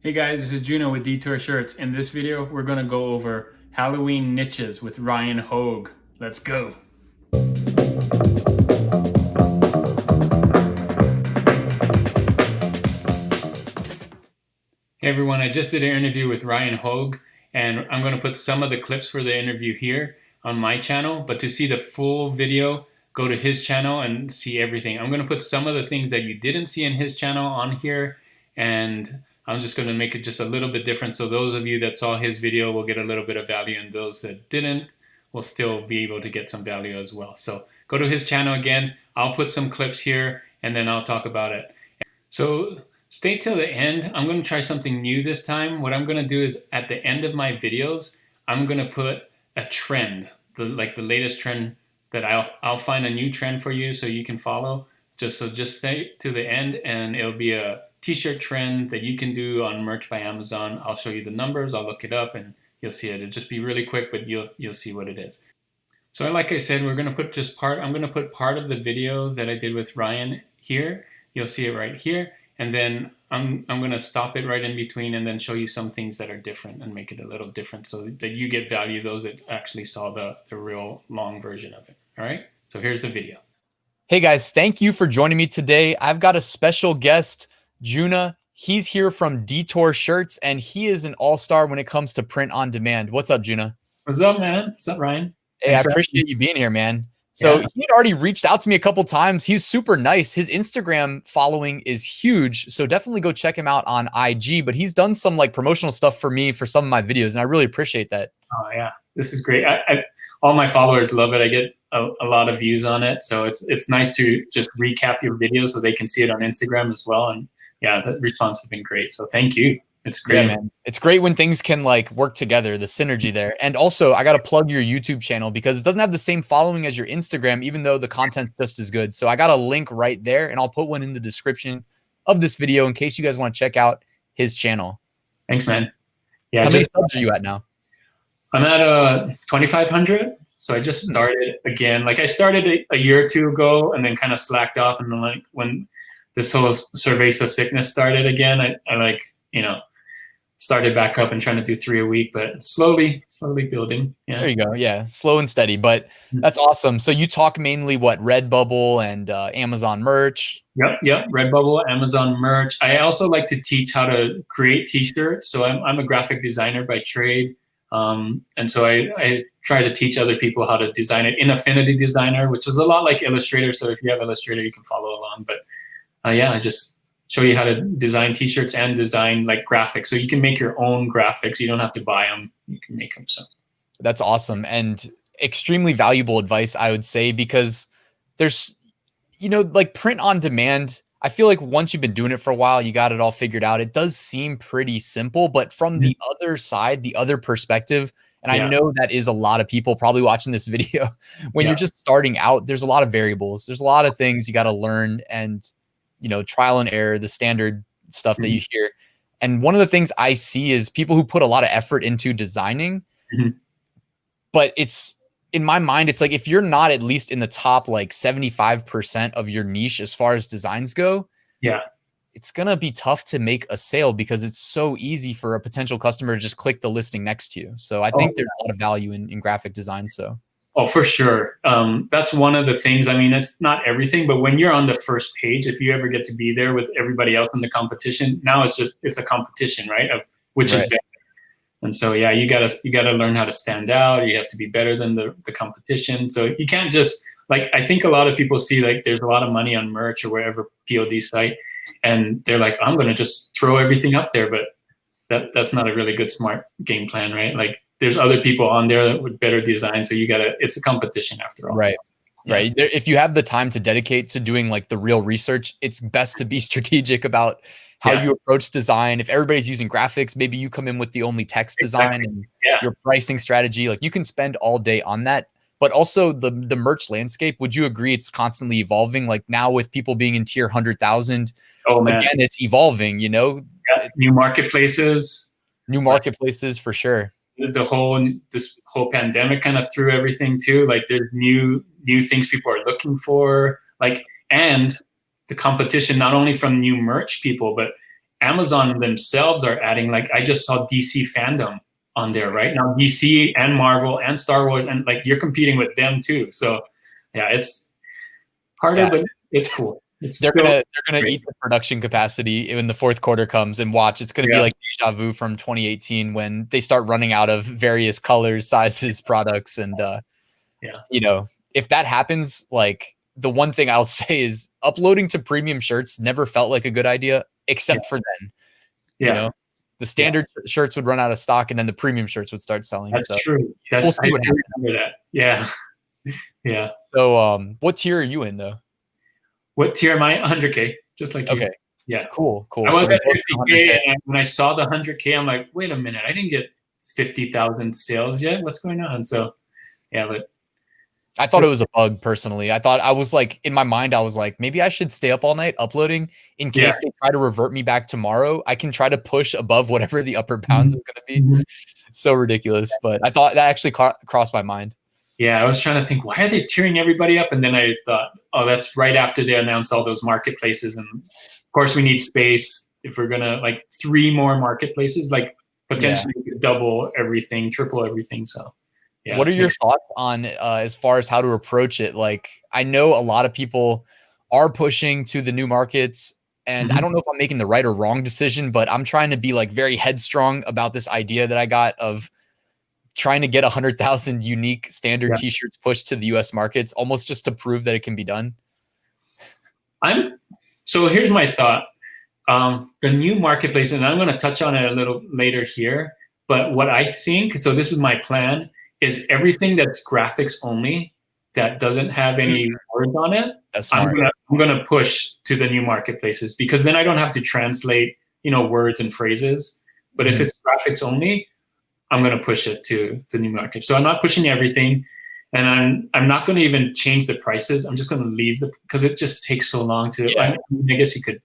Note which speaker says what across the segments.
Speaker 1: Hey guys, this is Juno with Detour Shirts. In this video, we're going to go over Halloween niches with Ryan Hogue. Let's go. Hey everyone, I just did an interview with Ryan Hogue, and I'm going to put some of the clips for the interview here on my channel, but to see the full video, go to his channel and see everything. I'm going to put some of the things that you didn't see in his channel on here, and I'm just going to make it just a little bit different, so those of you that saw his video will get a little bit of value, and those that didn't will still be able to get some value as well. So go to his channel again. I'll put some clips here, and then I'll talk about it. So stay till the end. I'm going to try something new this time. What I'm going to do is at the end of my videos, I'm going to put a trend, like the latest trend that I'll find a new trend for you so you can follow. Just stay to the end, and it'll be a t-shirt trend that you can do on Merch by Amazon. I'll show you the numbers. I'll look it up, and you'll see it. It'll just be really quick, but you'll see what it is. So like I said, we're going to put just part. I'm going to put part of the video that I did with Ryan here. You'll see it right here, and then I'm going to stop it right in between, and then show you some things that are different and make it a little different, so that you get value, those that actually saw the real long version of it. All right. So here's the video.
Speaker 2: Hey guys, thank you for joining me today. I've got a special guest, Juna. He's here from Detour Shirts, and he is an all-star when it comes to print on demand. What's up, Juna?
Speaker 1: What's up, man? What's up, Ryan?
Speaker 2: Hey, I appreciate you being here, man. So he had already reached out to me a couple times. He's super nice. His Instagram following is huge, so definitely go check him out on IG. But he's done some like promotional stuff for me for some of my videos, and I really appreciate that.
Speaker 1: Oh yeah, this is great. All my followers love it. I get a lot of views on it, so it's nice to just recap your videos so they can see it on Instagram as well. And yeah, the response has been great. So thank you. It's great.
Speaker 2: Yeah, man. It's great when things can like work together, the synergy there. And also, I got to plug your YouTube channel because it doesn't have the same following as your Instagram, even though the content's just as good. So I got a link right there, and I'll put one in the description of this video in case you guys want to check out his channel.
Speaker 1: Thanks, man. Yeah.
Speaker 2: How many subs are you at now?
Speaker 1: I'm at 2,500. So I just started again. Like I started a year or two ago, and then kind of slacked off. And then like when this whole cerveza sickness started again, I like, started back up and trying to do 3 a week, but slowly building. Yeah.
Speaker 2: There you go. Yeah. Slow and steady, but that's awesome. So you talk mainly what, Redbubble and Amazon merch?
Speaker 1: Yep. Redbubble, Amazon merch. I also like to teach how to create t-shirts. So I'm a graphic designer by trade. And so I try to teach other people how to design it in Affinity Designer, which is a lot like Illustrator. So if you have Illustrator, you can follow along. But yeah, I just show you how to design t-shirts and design like graphics. So you can make your own graphics. You don't have to buy them. You can make them. So
Speaker 2: that's awesome and extremely valuable advice, I would say, because there's, like print on demand. I feel like once you've been doing it for a while, you got it all figured out. It does seem pretty simple, but from the other side, the other perspective, and I know that is a lot of people probably watching this video. When you're just starting out, there's a lot of variables. There's a lot of things you got to learn, and trial and error, the standard stuff that you hear. And one of the things I see is people who put a lot of effort into designing, but it's, in my mind, it's like, if you're not at least in the top, like 75% of your niche, as far as designs go, it's going to be tough to make a sale because it's so easy for a potential customer to just click the listing next to you. So I think there's a lot of value in graphic design. So. Oh,
Speaker 1: for sure. That's one of the things. I mean, it's not everything, but when you're on the first page, if you ever get to be there with everybody else in the competition, now it's a competition, right? Of which is better. And so, yeah, you gotta learn how to stand out. You have to be better than the competition. So you can't just, like, I think a lot of people see like there's a lot of money on merch or wherever POD site, and they're like, I'm going to just throw everything up there. But that's not a really good, smart game plan, right? Like, there's other people on there with better design. So it's a competition after all.
Speaker 2: Right.
Speaker 1: So,
Speaker 2: right. If you have the time to dedicate to doing like the real research, it's best to be strategic about how you approach design. If everybody's using graphics, maybe you come in with the only text design and your pricing strategy. Like, you can spend all day on that. But also the merch landscape, would you agree it's constantly evolving? Like now with people being in tier 100,000, again, it's evolving,
Speaker 1: New marketplaces.
Speaker 2: For sure.
Speaker 1: This whole pandemic kind of threw everything too. Like, there's new things people are looking for, like, and the competition, not only from new merch people, but Amazon themselves are adding, like I just saw DC Fandom on there right now, DC and Marvel and Star Wars, and like you're competing with them too. So yeah, it's harder,
Speaker 2: Yeah.
Speaker 1: but it's cool. It's
Speaker 2: They're
Speaker 1: still
Speaker 2: gonna
Speaker 1: great.
Speaker 2: eat the production capacity when the fourth quarter comes, and watch. It's gonna be
Speaker 1: Yeah,
Speaker 2: like deja vu from 2018 when they start running out of various colors, sizes, products, and
Speaker 1: yeah,
Speaker 2: you know, if that happens, like the one thing I'll say is uploading to premium shirts never felt like a good idea,
Speaker 1: yeah,
Speaker 2: except for then. You
Speaker 1: yeah,
Speaker 2: know, the
Speaker 1: yeah.
Speaker 2: standard shirts would run out of stock, and then the premium shirts would start selling.
Speaker 1: That's
Speaker 2: So
Speaker 1: true.
Speaker 2: we'll
Speaker 1: That's I
Speaker 2: see what happens.
Speaker 1: remember that. Yeah, yeah.
Speaker 2: So, what tier are you in though?
Speaker 1: What tier am I? 100K, just like you.
Speaker 2: Okay,
Speaker 1: Yeah.
Speaker 2: cool,
Speaker 1: I
Speaker 2: cool.
Speaker 1: was
Speaker 2: So we're
Speaker 1: at
Speaker 2: both
Speaker 1: 50K,
Speaker 2: 100K.
Speaker 1: and when I saw the 100K, I'm like, wait a minute, I didn't get 50,000 sales yet. What's going on? So yeah, but
Speaker 2: I thought it was a bug personally. I was like, in my mind, I was like, maybe I should stay up all night uploading in
Speaker 1: yeah.
Speaker 2: case they try to revert me back tomorrow. I can try to push above whatever the upper bounds
Speaker 1: Mhm.
Speaker 2: is going to be.
Speaker 1: Mhm.
Speaker 2: It's so ridiculous, but I thought that actually crossed my mind.
Speaker 1: Yeah, I was trying to think, why are they tearing everybody up? And then I thought, oh, that's right after they announced all those marketplaces. And of course, we need space if we're gonna like 3 more marketplaces, like
Speaker 2: Yeah.
Speaker 1: potentially double everything, triple everything. So yeah,
Speaker 2: What are your thoughts on as far as how to approach it? Like, I know a lot of people are pushing to the new markets, and I
Speaker 1: Mhm.
Speaker 2: don't know if I'm making the right or wrong decision, but I'm trying to be like very headstrong about this idea that I got of trying to get 100,000 unique standard
Speaker 1: Yeah.
Speaker 2: t-shirts pushed to the US markets, almost just to prove that it can be done.
Speaker 1: I'm so here's my thought. The new marketplace, and I'm going to touch on it a little later here. But what I think, so this is my plan, is everything that's graphics only that doesn't have any words on it.
Speaker 2: That's
Speaker 1: I'm
Speaker 2: smart.
Speaker 1: gonna I'm gonna push to the new marketplaces because then I don't have to translate, words and phrases. But if
Speaker 2: Mhm.
Speaker 1: it's graphics only, I'm gonna push it to new market. So I'm not pushing everything, and I'm not going to even change the prices. I'm just going to leave the because it just takes so long to.
Speaker 2: Yeah.
Speaker 1: I guess you could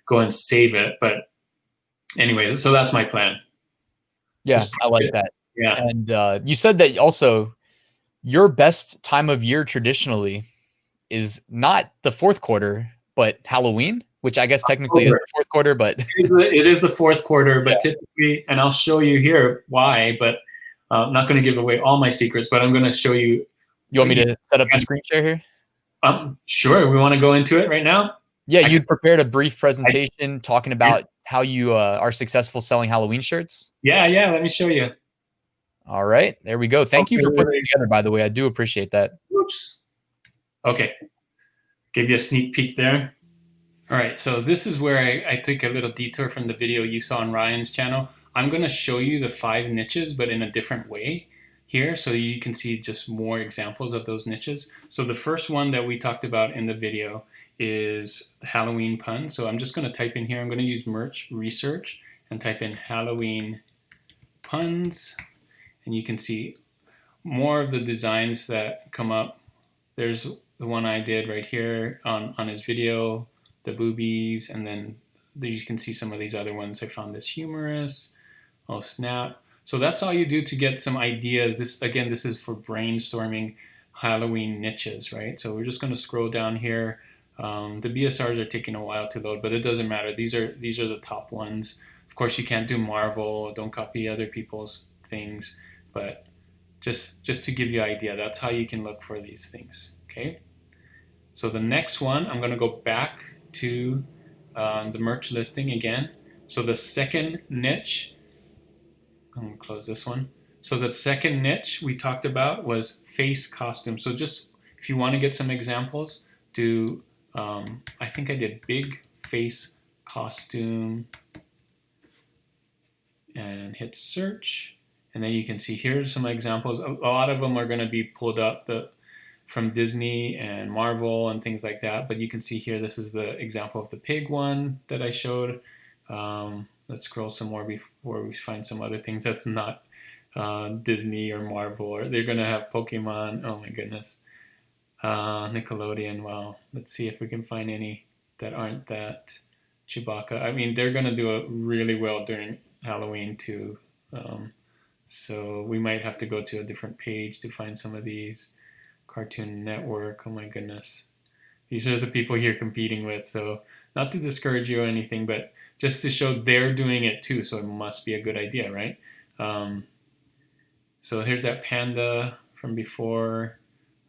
Speaker 1: go and save it. But anyway, so that's my plan.
Speaker 2: Yeah, I like that.
Speaker 1: Yeah.
Speaker 2: And you said that also your best time of year traditionally is not the fourth quarter, but Halloween, which I guess technically is
Speaker 1: October.
Speaker 2: the fourth quarter, but
Speaker 1: It is the fourth quarter,
Speaker 2: yeah.
Speaker 1: but typically, and I'll show you here why, but I'm not going to give away all my secrets, but I'm going to show you.
Speaker 2: You want me to set up the screen share here?
Speaker 1: Sure. We want to go into it right now.
Speaker 2: Yeah,
Speaker 1: I can,
Speaker 2: you'd prepared a brief
Speaker 1: I,
Speaker 2: presentation talking
Speaker 1: yeah,
Speaker 2: about how you are successful selling Halloween shirts.
Speaker 1: yeah. Let me show you.
Speaker 2: All right, there we go. Thank you
Speaker 1: Okay.
Speaker 2: for putting this together, by the way. I do appreciate that.
Speaker 1: Whoops. Okay. Give you a sneak peek there. All right, so this is where I took a little detour from the video you saw on Ryan's channel. I'm going to show you the 5 niches, but in a different way here, so you can see just more examples of those niches. So the first one that we talked about in the video is the Halloween pun. So I'm just going to type in here, I'm going to use merch research and type in Halloween puns, and you can see more of the designs that come up. There's the one I did right here on his video, the boobies, and then you can see some of these other ones. I found this humorous. Oh snap! So that's all you do to get some ideas. This is for brainstorming Halloween niches, right? So we're just going to scroll down here. The BSRs are taking a while to load, but it doesn't matter. These are the top ones. Of course, you can't do Marvel. Don't copy other people's things, but just to give you an idea, that's how you can look for these things. Okay. So the next one, I'm going to go back to the merch listing again. So the second niche, I'm going to close this one. So the second niche we talked about was face costume. So just if you want to get some examples, do I think I did big face costume and hit search. And then you can see here's some examples. A lot of them are going to be pulled up from Disney and Marvel and things like that. But you can see here, this is the example of the pig one that I showed. Let's scroll some more before we find some other things that's not Disney or Marvel. Or they're going to have Pokemon. Oh my goodness. Nickelodeon. Wow. Let's see if we can find any that aren't that. Chewbacca. I mean, they're going to do it really well during Halloween too. So we might have to go to a different page to find some of these. Cartoon Network. Oh my goodness. These are the people you're competing with. So not to discourage you or anything, but just to show they're doing it too. So it must be a good idea, right? So here's that panda from before.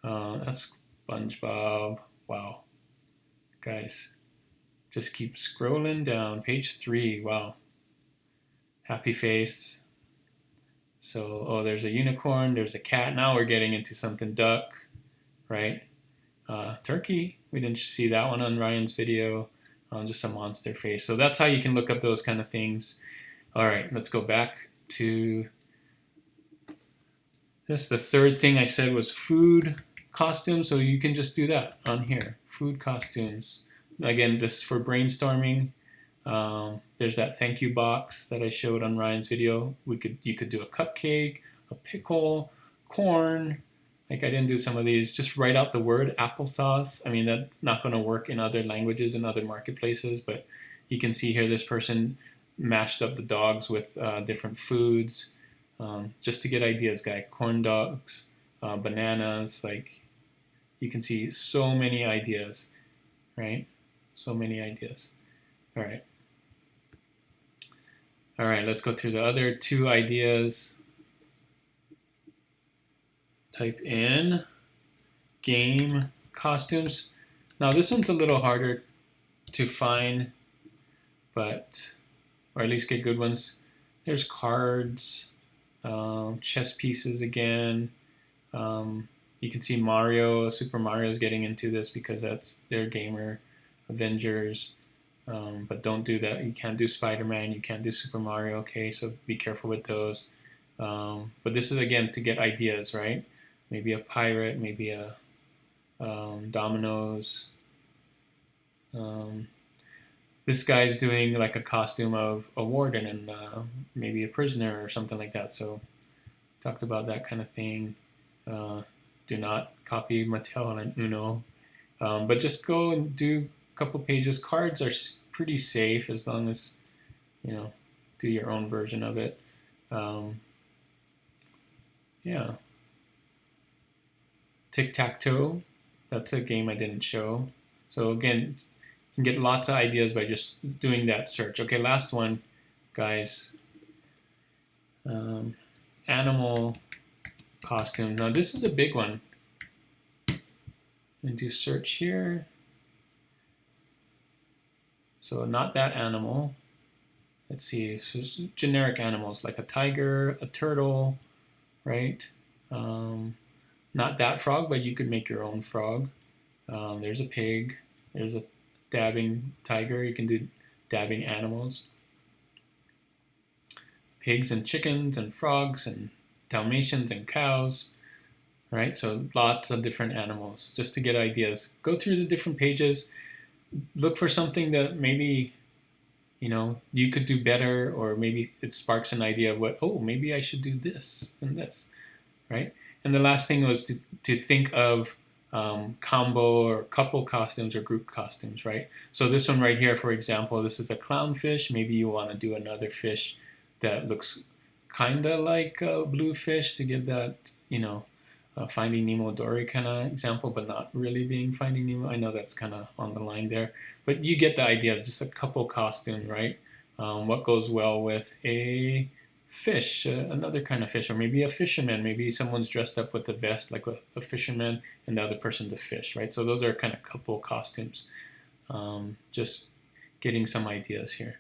Speaker 1: That's SpongeBob. Wow, guys, just keep scrolling down. Page 3. Wow, happy face. So there's a unicorn. There's a cat. Now we're getting into something duck, right? Turkey. We didn't see that one on Ryan's video. Just a monster face. So that's how you can look up those kind of things. All right, let's go back to this. The third thing I said was food costumes. So you can just do that on here. Food costumes. Again, this is for brainstorming. There's that thank you box that I showed on Ryan's video. You could do a cupcake, a pickle, corn. Like I didn't do some of these. Just write out the word applesauce. I mean, that's not going to work in other languages and other marketplaces, but you can see here this person mashed up the dogs with different foods just to get ideas, guy. Corn dogs, bananas. Like you can see so many ideas, right? So many ideas. All right. All right, let's go through the other 2 ideas. Type in game costumes. Now this one's a little harder to find, but or at least get good ones. There's cards, chess pieces again. You can see Mario, Super Mario is getting into this because that's their gamer. Avengers, but don't do that. You can't do Spider-Man, you can't do Super Mario, okay? So be careful with those. But this is, again, to get ideas, right? Maybe a pirate, maybe a dominoes. This guy's doing like a costume of a warden and maybe a prisoner or something like that. So talked about that kind of thing. Do not copy Mattel and Uno. But just go and do a couple pages. Cards are pretty safe as long as, do your own version of it. Yeah. Tic-tac-toe. That's a game I didn't show. So again, you can get lots of ideas by just doing that search. Okay, last one, guys. Animal costume. Now this is a big one. And do search here. So not that animal. Let's see, so generic animals like a tiger, a turtle, right? Not that frog, but you could make your own frog. There's a pig. There's a dabbing tiger. You can do dabbing animals. Pigs and chickens and frogs and Dalmatians and cows. Right, so lots of different animals just to get ideas. Go through the different pages. Look for something that maybe you could do better, or maybe it sparks an idea of maybe I should do this and this, right? And the last thing was to think of combo or couple costumes or group costumes, right? So this one right here, for example, this is a clownfish. Maybe you want to do another fish that looks kind of like a blue fish to give that, Finding Nemo Dory kind of example, but not really being Finding Nemo. I know that's kind of on the line there, but you get the idea. Just a couple costume, right? What goes well with a fish, another kind of fish, or maybe a fisherman. Maybe someone's dressed up with a vest like a fisherman, and the other person's a fish, right? So those are kind of couple costumes. Just getting some ideas here.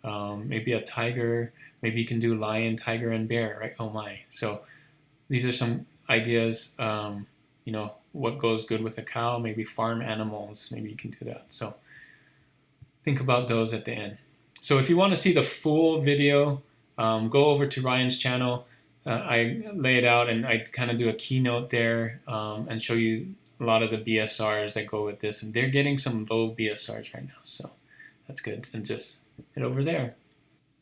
Speaker 1: Maybe a tiger. Maybe you can do lion, tiger, and bear, right? Oh my! So these are some ideas. What goes good with a cow, maybe farm animals, maybe you can do that. So think about those at the end. So if you want to see the full video, go over to Ryan's channel. I lay it out and I kind of do a keynote there and show you a lot of the BSRs that go with this. And they're getting some low BSRs right now. So that's good. And just head over there.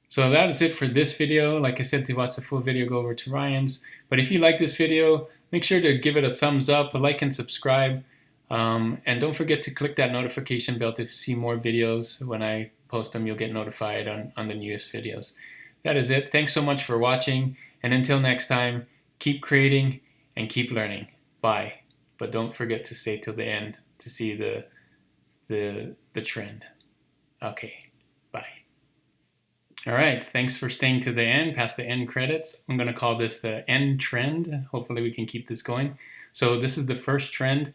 Speaker 1: So that is it for this video. Like I said, to watch the full video, go over to Ryan's. But if you like this video, make sure to give it a thumbs up, a like, and subscribe. And don't forget to click that notification bell to see more videos. When I post them, you'll get notified on the newest videos. That is it. Thanks so much for watching. And until next time, keep creating and keep learning. Bye. But don't forget to stay till the end to see the the trend. Okay, bye. All right, thanks for staying to the end, past the end credits. I'm going to call this the end trend. Hopefully we can keep this going. So this is the first trend.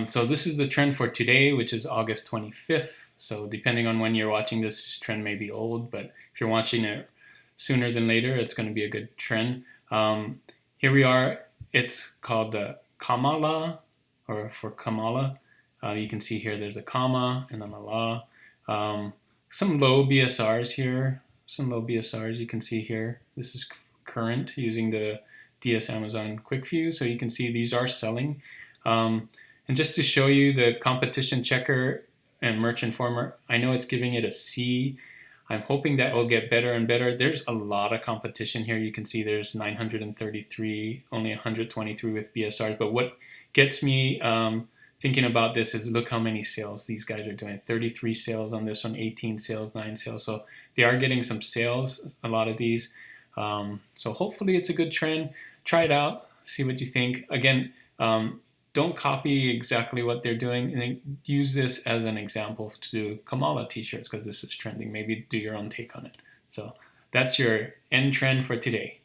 Speaker 1: So this is the trend for today, which is August 25th. So depending on when you're watching this trend may be old, but if you're watching it sooner than later, it's going to be a good trend. Here we are. It's called the Kamala, or for Kamala. You can see here there's a comma and then a la. Some low BSRs here. Some low BSRs you can see here. This is current using the DS Amazon Quick View. So you can see these are selling. And just to show you the competition checker and Merch Informer, I know it's giving it a C. I'm hoping that will get better and better. There's a lot of competition here. You can see there's 933, only 123 with BSRs. But what gets me thinking about this is look how many sales these guys are doing. 33 sales on this one, 18 sales, 9 sales. So they are getting some sales, a lot of these. So hopefully it's a good trend. Try it out, see what you think. Again, don't copy exactly what they're doing, and use this as an example to do Kamala t-shirts because this is trending. Maybe do your own take on it. So that's your end trend for today.